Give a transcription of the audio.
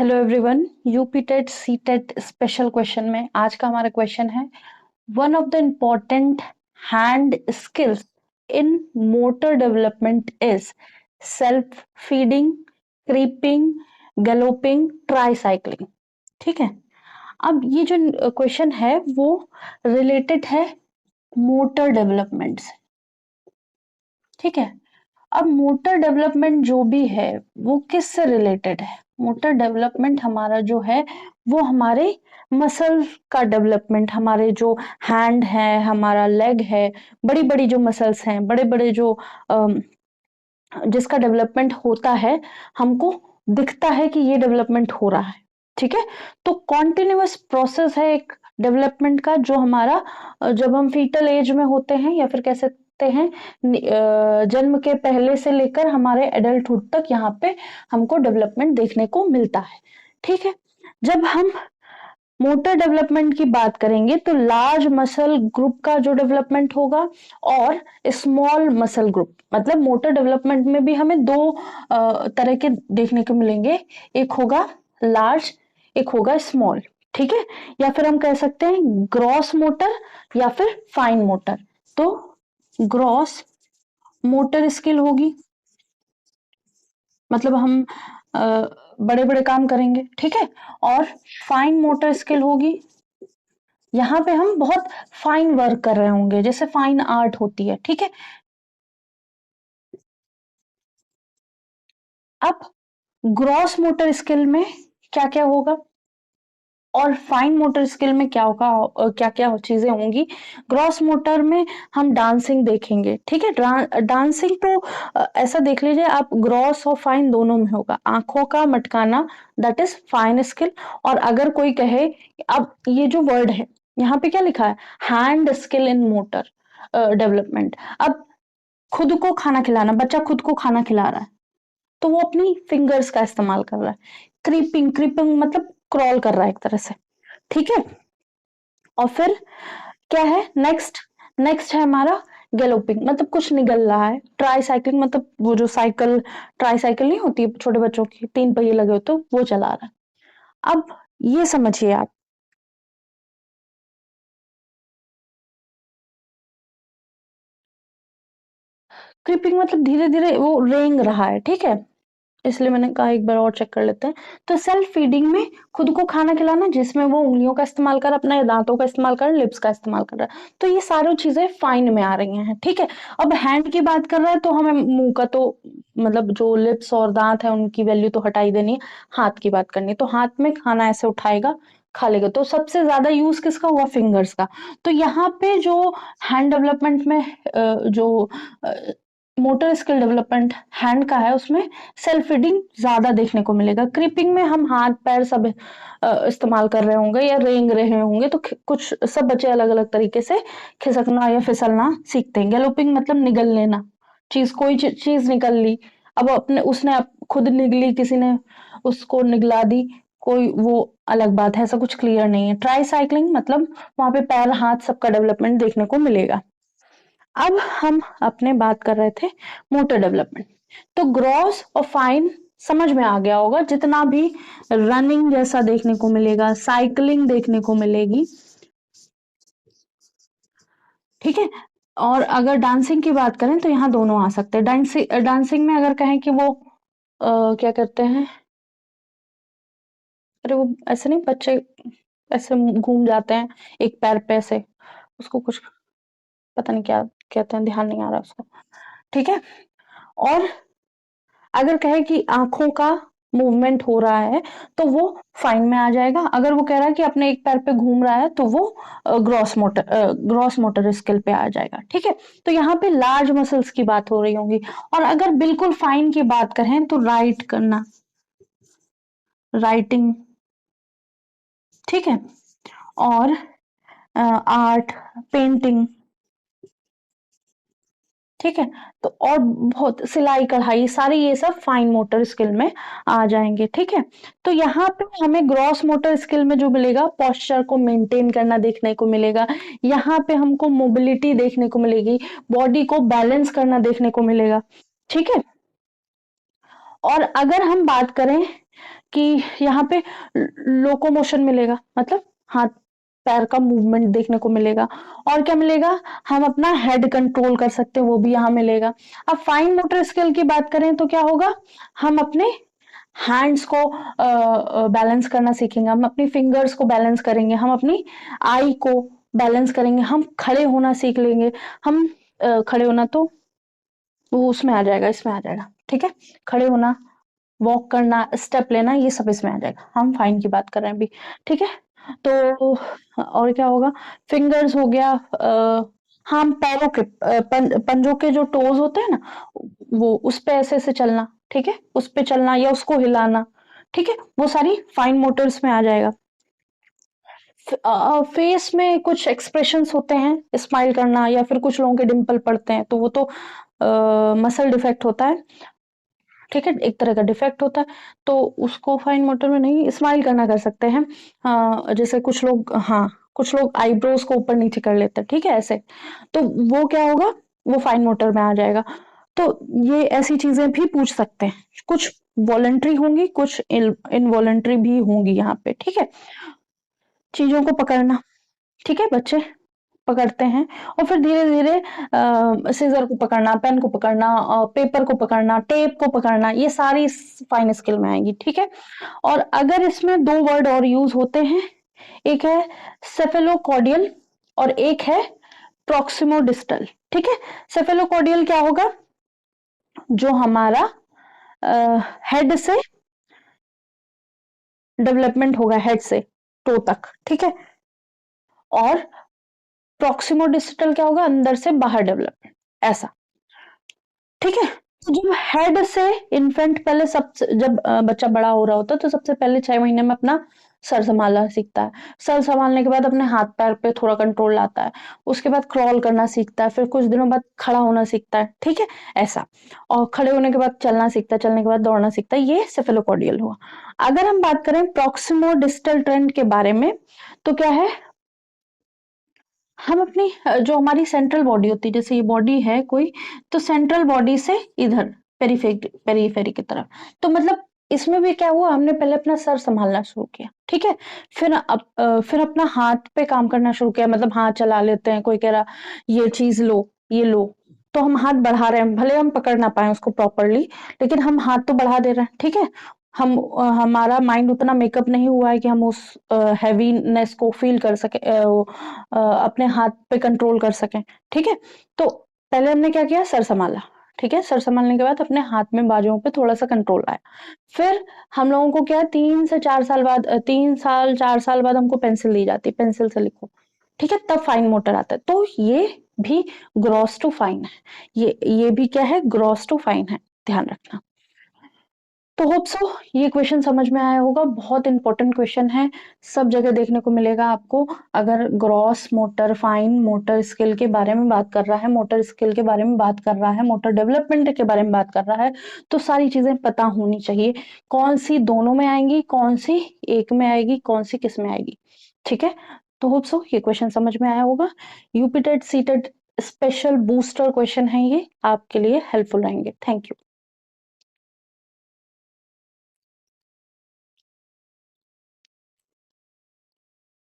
Hello everyone. UP TET C TET special question में आज का हमारा क्वेश्चन है one of the important hand skills in motor development is self feeding, creeping, galloping, tricycling. ठीक है। अब ये जो क्वेश्चन है वो रिलेटेड है मोटर डेवलपमेंट से। ठीक है। अब मोटर डेवलपमेंट जो भी है वो किससे रिलेटेड है? मोटर डेवलपमेंट हमारा जो है वो हमारे मसल का डेवलपमेंट, हमारे जो हैंड है, हमारा लेग है, बड़ी बड़ी जो मसल्स हैं, बड़े बड़े जो जिसका डेवलपमेंट होता है, हमको दिखता है कि ये डेवलपमेंट हो रहा है। ठीक है। तो कॉन्टिन्यूअस प्रोसेस है एक डेवलपमेंट का, जो हमारा जब हम फीटल एज में होते हैं या फिर कह सकते हैं जन्म के पहले से लेकर हमारे एडल्टहुड तक यहाँ पे हमको डेवलपमेंट देखने को मिलता है। ठीक है। जब हम मोटर डेवलपमेंट की बात करेंगे तो लार्ज मसल ग्रुप का जो डेवलपमेंट होगा और स्मॉल मसल ग्रुप, मतलब मोटर डेवलपमेंट में भी हमें दो तरह के देखने को मिलेंगे। एक होगा लार्ज, एक होगा स्मॉल। ठीक है। या फिर हम कह सकते हैं ग्रॉस मोटर या फिर फाइन मोटर। तो ग्रॉस मोटर स्किल होगी, मतलब हम बड़े बड़े काम करेंगे। ठीक है। और फाइन मोटर स्किल होगी, यहाँ पे हम बहुत फाइन वर्क कर रहे होंगे, जैसे फाइन आर्ट होती है। ठीक है। अब ग्रॉस मोटर स्किल में क्या क्या होगा और फाइन मोटर स्किल में क्या होगा, क्या क्या चीजें होंगी? ग्रॉस मोटर में हम डांसिंग देखेंगे। ठीक है। डांसिंग तो ऐसा देख लीजिए आप, ग्रॉस और फाइन दोनों में होगा। आंखों का मटकाना, दैट इज फाइन स्किल। और अगर कोई कहे, अब ये जो वर्ड है यहाँ पे क्या लिखा है, hand skill in motor development. अब खुद को खाना खिलाना, बच्चा खुद को खाना खिला रहा है तो वो अपनी फिंगर्स का इस्तेमाल कर रहा है। क्रीपिंग, क्रीपिंग मतलब क्रॉल कर रहा है एक तरह से। ठीक है। और फिर क्या है नेक्स्ट? नेक्स्ट है हमारा गैलोपिंग, मतलब कुछ निगल रहा है। ट्राई साइकिलिंग मतलब वो जो साइकिल, ट्राई साइकिल नहीं होती छोटे बच्चों की, 3 पहिए लगे होते, तो वो चला रहा है। अब ये समझिए आप, क्रीपिंग मतलब धीरे धीरे वो रेंग रहा है। ठीक है। इसलिए मैंने कहा एक बार और चेक कर लेते हैं। तो सेल्फ फीडिंग में खुद को खाना खिलाना, जिसमें वो उंगलियों का इस्तेमाल कर, अपने दांतों का इस्तेमाल कर, लिप्स का इस्तेमाल कर रहा है, तो ये सारी चीजें फाइन में आ रही हैं। ठीक है। अब हैंड की बात कर रहा है तो हमें मुंह का तो, मतलब जो लिप्स और दांत है उनकी वैल्यू तो हटा ही देनी है। हाथ की बात करनी है तो हाथ में खाना ऐसे उठाएगा, खा लेगा। तो सबसे ज्यादा यूज किसका हुआ? फिंगर्स का। तो यहाँ पे जो हैंड डेवलपमेंट में जो मोटर स्किल डेवलपमेंट हैंड का है, उसमें सेल्फ फीडिंग ज्यादा देखने को मिलेगा। क्रीपिंग में हम हाथ पैर सब इस्तेमाल कर रहे होंगे या रेंग रहे होंगे, तो कुछ सब बच्चे अलग अलग तरीके से खिसकना या फिसलना सीखते हैं। गैलोपिंग मतलब निगल लेना, चीज कोई चीज निकल ली, अब अपने उसने खुद निगली, किसी ने उसको निगला दी, कोई वो अलग बात है, ऐसा कुछ क्लियर नहीं है। ट्राई साइक्लिंग मतलब वहां पे पैर हाथ सबका डेवलपमेंट देखने को मिलेगा। अब हम अपने बात कर रहे थे मोटर डेवलपमेंट। तो ग्रॉस और फाइन समझ में आ गया होगा, जितना भी रनिंग जैसा देखने को मिलेगा, साइकिलिंग देखने को मिलेगी। ठीक है। और अगर डांसिंग की बात करें तो यहाँ दोनों आ सकते हैं। डांसिंग में अगर कहें कि वो क्या करते हैं, अरे वो ऐसे नहीं, बच्चे ऐसे घूम जाते हैं एक पैर पे ऐसे, उसको कुछ पता नहीं क्या कहते हैं, ध्यान नहीं आ रहा उसको। ठीक है। और अगर कहे कि आंखों का मूवमेंट हो रहा है तो वो फाइन में आ जाएगा। अगर वो कह रहा है कि अपने एक पैर पे घूम रहा है तो वो ग्रॉस मोटर स्किल पे आ जाएगा। ठीक है। तो यहाँ पे लार्ज मसल्स की बात हो रही होंगी। और अगर बिल्कुल फाइन की बात करें तो राइट करना, राइटिंग। ठीक है। और आर्ट, पेंटिंग। ठीक है। तो और बहुत सिलाई कढ़ाई, सारी ये सब फाइन मोटर स्किल में आ जाएंगे। ठीक है। तो यहाँ पे हमें ग्रॉस मोटर स्किल में जो मिलेगा, पोस्चर को मेंटेन करना देखने को मिलेगा। यहाँ पे हमको मोबिलिटी देखने को मिलेगी, बॉडी को बैलेंस करना देखने को मिलेगा। ठीक है। और अगर हम बात करें कि यहाँ पे लोकोमोशन मिलेगा, मतलब हाथ पैर का मूवमेंट देखने को मिलेगा। और क्या मिलेगा, हम अपना हेड कंट्रोल कर सकते हैं, वो भी यहाँ मिलेगा। अब फाइन मोटर स्किल की बात करें तो क्या होगा, हम अपने हैंड्स को बैलेंस करना सीखेंगे, हम अपनी फिंगर्स को बैलेंस करेंगे, हम अपनी आई को बैलेंस करेंगे, हम खड़े होना सीख लेंगे। हम खड़े होना तो वो उसमें आ जाएगा, इसमें आ जाएगा, ठीक है। खड़े होना, वॉक करना, स्टेप लेना, ये सब इसमें आ जाएगा। हम फाइन की बात कर रहे हैं अभी, ठीक है। तो और क्या होगा, फिंगर्स हो गया, हम पैरों के पंजों के जो टोज होते हैं ना, वो उस पे ऐसे ऐसे चलना, ठीक है, उस पे चलना या उसको हिलाना, ठीक है, वो सारी फाइन मोटर्स में आ जाएगा। फेस में कुछ एक्सप्रेशंस होते हैं, स्माइल करना, या फिर कुछ लोगों के डिंपल पड़ते हैं, तो वो तो मसल डिफेक्ट होता है, ठीक है, एक तरह का डिफेक्ट होता है, तो उसको फाइन मोटर में नहीं, स्माइल करना कर सकते हैं। जैसे कुछ लोग, हाँ, कुछ लोग आईब्रोज को ऊपर नीचे कर लेते हैं, ठीक है, ऐसे, तो वो क्या होगा, वो फाइन मोटर में आ जाएगा। तो ये ऐसी चीजें भी पूछ सकते हैं, कुछ वॉलंटरी होंगी, कुछ इनवॉलंटरी भी होंगी यहाँ पे, ठीक है। चीजों को पकड़ना, ठीक है, बच्चे पकड़ते हैं, और फिर धीरे धीरे सीजर को पकड़ना, पेन को पकड़ना, पेपर को पकड़ना, टेप को पकड़ना, ये सारी फाइन स्किल में आएगी, ठीक है। और अगर इसमें दो वर्ड और यूज होते हैं, एक है सेफेलोकॉर्डियल और एक है प्रॉक्सिमोडिस्टल, ठीक है। सेफेलोकॉर्डियल क्या होगा, जो हमारा हेड से डेवलपमेंट होगा, हेड से टो तक, ठीक है। और प्रॉक्सिमोडिस्टल क्या होगा, अंदर से बाहर डेवलपमेंट, ऐसा, ठीक है। तो जब हेड से इन्फेंट पहले सबसे, जब बच्चा बड़ा हो रहा होता है तो सबसे पहले 6 महीने में अपना सर संभालना सीखता है। सर संभालने के बाद अपने हाथ पैर पे थोड़ा कंट्रोल लाता है, उसके बाद क्रॉल करना सीखता है, फिर कुछ दिनों बाद खड़ा होना सीखता है, ठीक है, ऐसा। और खड़े होने के बाद चलना सीखता है, चलने के बाद दौड़ना सीखता है, ये सेफेलोकॉर्डियल हुआ। अगर हम बात करें प्रॉक्सिमो डिस्टल ट्रेंड के बारे में, तो क्या है, हम अपनी जो हमारी सेंट्रल बॉडी होती है, जैसे ये बॉडी है कोई, तो सेंट्रल बॉडी से इधर पेरीफेरी की तरफ, तो मतलब इसमें भी क्या हुआ, हमने पहले अपना सर संभालना शुरू किया, ठीक है। फिर अपना हाथ पे काम करना शुरू किया, मतलब हाथ चला लेते हैं, कोई कह रहा ये चीज लो, ये लो, तो हम हाथ बढ़ा रहे हैं, भले हम पकड़ ना पाए उसको प्रॉपरली, लेकिन हम हाथ तो बढ़ा दे रहे हैं, ठीक है। हमारा माइंड उतना मेकअप नहीं हुआ है कि हम उस हैवीनेस को फील कर सके, अपने हाथ पे कंट्रोल कर सकें, ठीक है। तो पहले हमने क्या किया, सर संभाला, ठीक है, सर संभालने के बाद अपने हाथ में बाजुओं पे थोड़ा सा कंट्रोल आया। फिर हम लोगों को क्या, 3 से 4 साल बाद, 3 साल 4 साल बाद हमको पेंसिल दी जाती है, पेंसिल से लिखो, ठीक है, तब फाइन मोटर आता है। तो ये भी ग्रॉस टू फाइन है, ये भी क्या है, ग्रॉस टू फाइन है, ध्यान रखना। तो होप सो ये क्वेश्चन समझ में आया होगा, बहुत इंपॉर्टेंट क्वेश्चन है, सब जगह देखने को मिलेगा आपको। अगर gross motor, fine motor skill के बारे में बात कर रहा है, मोटर स्किल के बारे में बात कर रहा है, मोटर डेवलपमेंट के बारे में बात कर रहा है, तो सारी चीजें पता होनी चाहिए, कौन सी दोनों में आएंगी, कौन सी एक में आएगी, कौन सी किस में आएगी, ठीक है। तो होप सो ये क्वेश्चन समझ में आया होगा। UPTET CTET special booster question है, ये आपके लिए हेल्पफुल रहेंगे। Thank you.